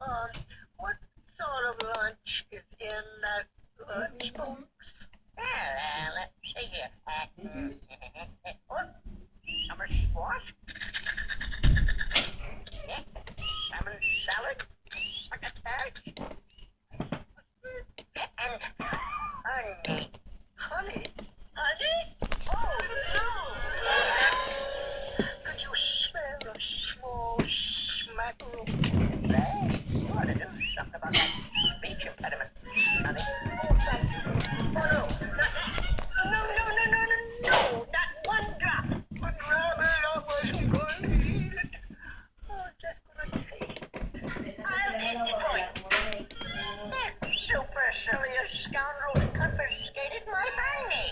What sort of lunch is in that lunchbox? Let's see here. Summer squash, salmon salad, succotash, and honey. Honey? Honey? Oh, no! Could you smell a small smacker of that? You ought to do something about that speech impediment, honey. Oh, thank you. Oh, no, not that. No, no, no, no, no, no, not one drop. But Rabbit, I wasn't going to eat it. I was just going to taste it. I'll take your point. That supercilious scoundrel confiscated my honey.